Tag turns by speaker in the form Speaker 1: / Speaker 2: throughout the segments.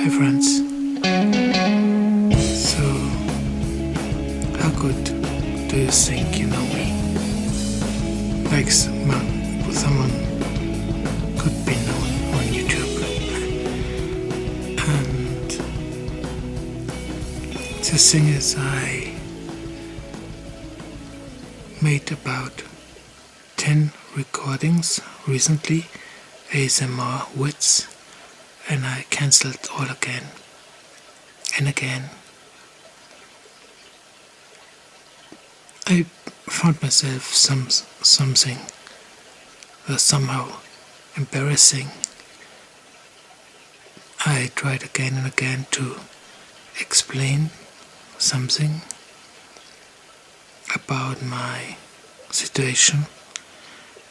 Speaker 1: Hi friends. So, how good do you think you know me? Like someone could be known on YouTube. And the thing is, I made about 10 recordings recently, ASMR wits, and I cancelled all again and again. I found myself something somehow embarrassing. I tried again and again to explain something about my situation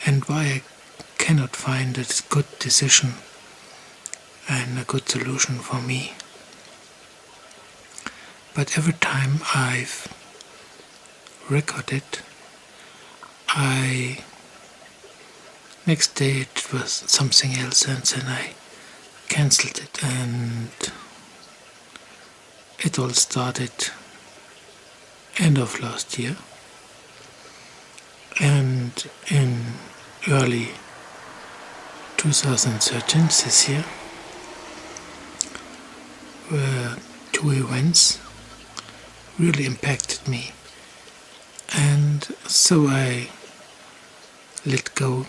Speaker 1: and why I cannot find a good decision and a good solution for me. But every time I've recorded, next day it was something else, and then I cancelled it, and it all started end of last year, and in early 2013, this year, where two events really impacted me, and so I let go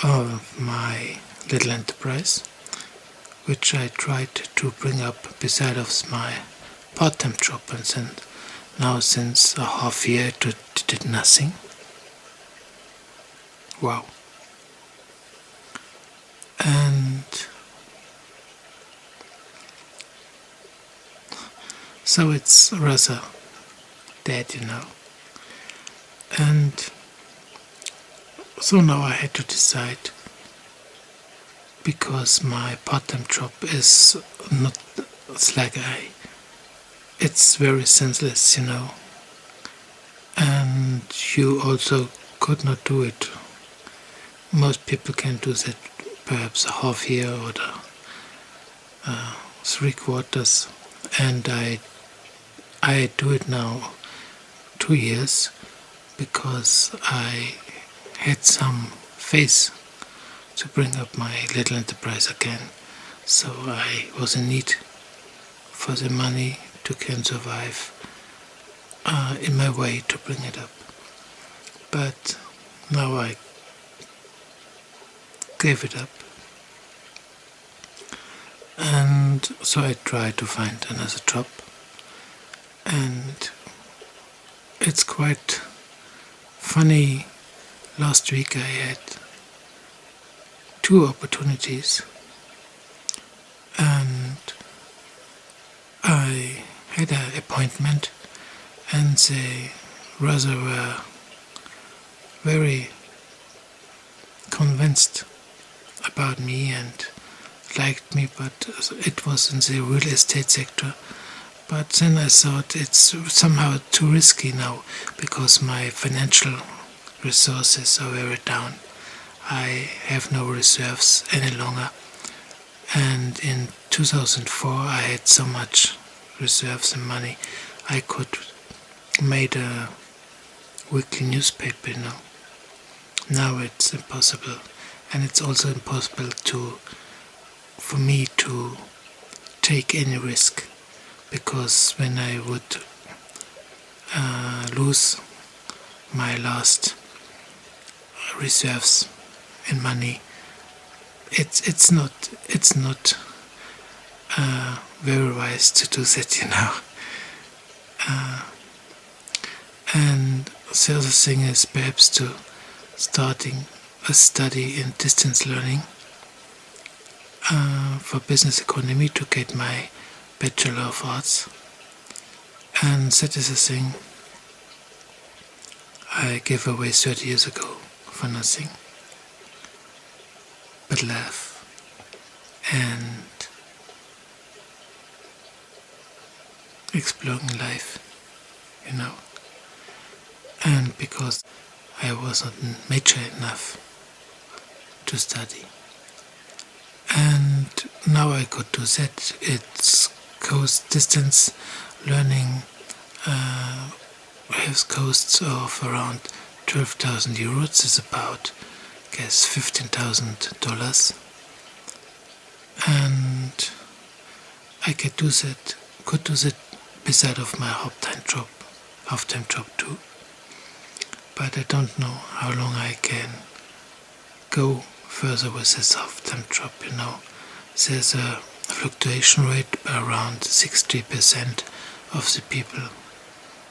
Speaker 1: of my little enterprise, which I tried to bring up beside of my part-time job, and then now since a half year it did nothing. Wow. And so it's rather dead, and so now I had to decide, because my part-time job is not, it's very senseless, and you also could not do it. Most people can do that perhaps a half year or 3/4, and I do it now 2 years because I had some faith to bring up my little enterprise again. So I was in need for the money to can survive in my way to bring it up. But now I gave it up, and so I tried to find another job, and it's quite funny. Last week I had 2 opportunities, and I had an appointment, and they rather were very convinced about me and liked me, but it was in the real estate sector. But then I thought it's somehow too risky now, because my financial resources are very down. I have no reserves any longer, and in 2004 I had so much reserves and money I could made a weekly newspaper. Now it's impossible, and it's also impossible for me to take any risk, because when I would lose my last reserves in money, it's not very wise to do that, and the other thing is perhaps to starting a study in distance learning for business economy to get my Bachelor of Arts, and that is a thing I gave away 30 years ago for nothing but laugh and exploring life, and because I wasn't mature enough to study. And now I could do that. It's coast distance learning has costs of around 12,000 euros. Is about, I guess, $15,000, and I could do that beside of my half-time job too. But I don't know how long I can go further with this half-time job. There's a fluctuation rate around 60% of the people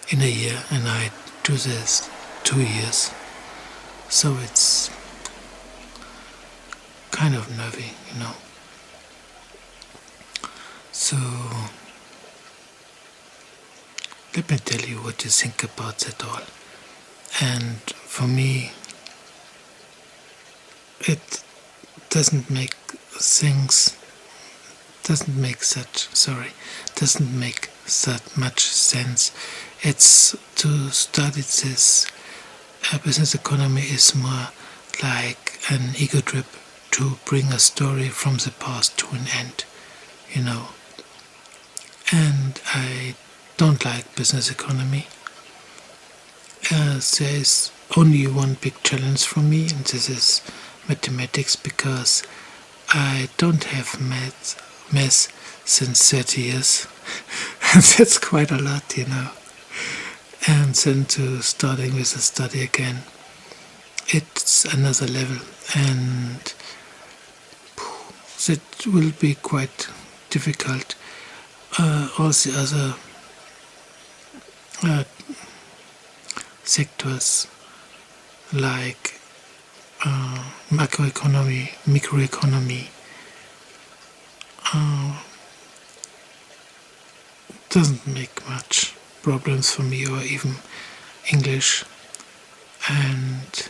Speaker 1: in a year, and I do this 2 years, so it's kind of nervy. So let me tell you what you think about that all. And for me, it doesn't make that much sense. It's to study this business economy is more like an ego trip to bring a story from the past to an end, and I don't like business economy. There is only one big challenge for me, and this is mathematics, because I don't have math since 30 years, and that's quite a lot, And then to starting with the study again, it's another level, and that will be quite difficult. All the other sectors like macroeconomy, microeconomy doesn't make much problems for me, or even English, and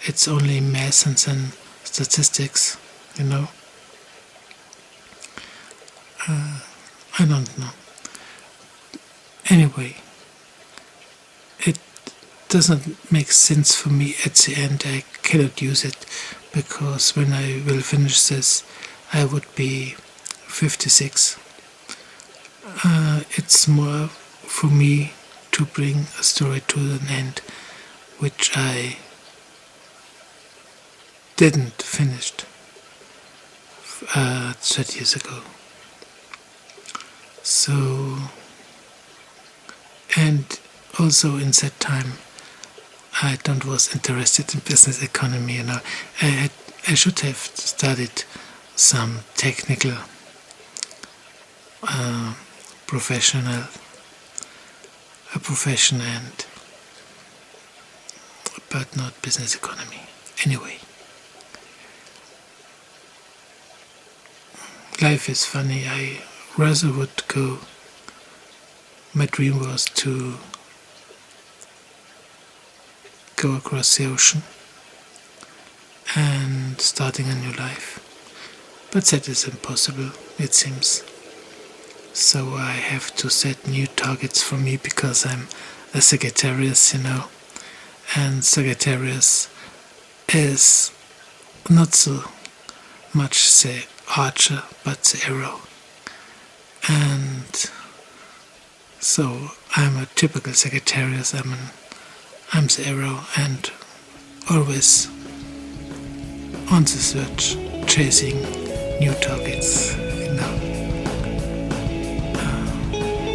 Speaker 1: it's only math and then statistics, I don't know. Anyway, it doesn't make sense for me at the end. I cannot use it, because when I will finish this, I would be 56. It's more for me to bring a story to an end, which I didn't finish 30 years ago. So, and also in that time, I was interested in business economy. I should have studied some technical, profession, but not business economy. Anyway, life is funny. I rather would go. My dream was to go across the ocean and starting a new life. But that is impossible, it seems. So I have to set new targets for me, because I'm a Sagittarius, and Sagittarius is not so much the archer, but the arrow. And so I'm a typical Sagittarius. I'm the arrow, and always on the search, chasing new targets.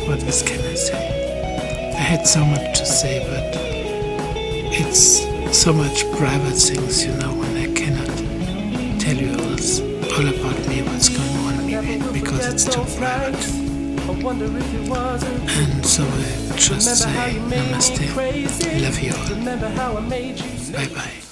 Speaker 1: What else can I say? I had so much to say, but it's so much private things, and I cannot tell you all about me, what's going on, because it's too private. And so I just say Namaste, love you all, bye bye.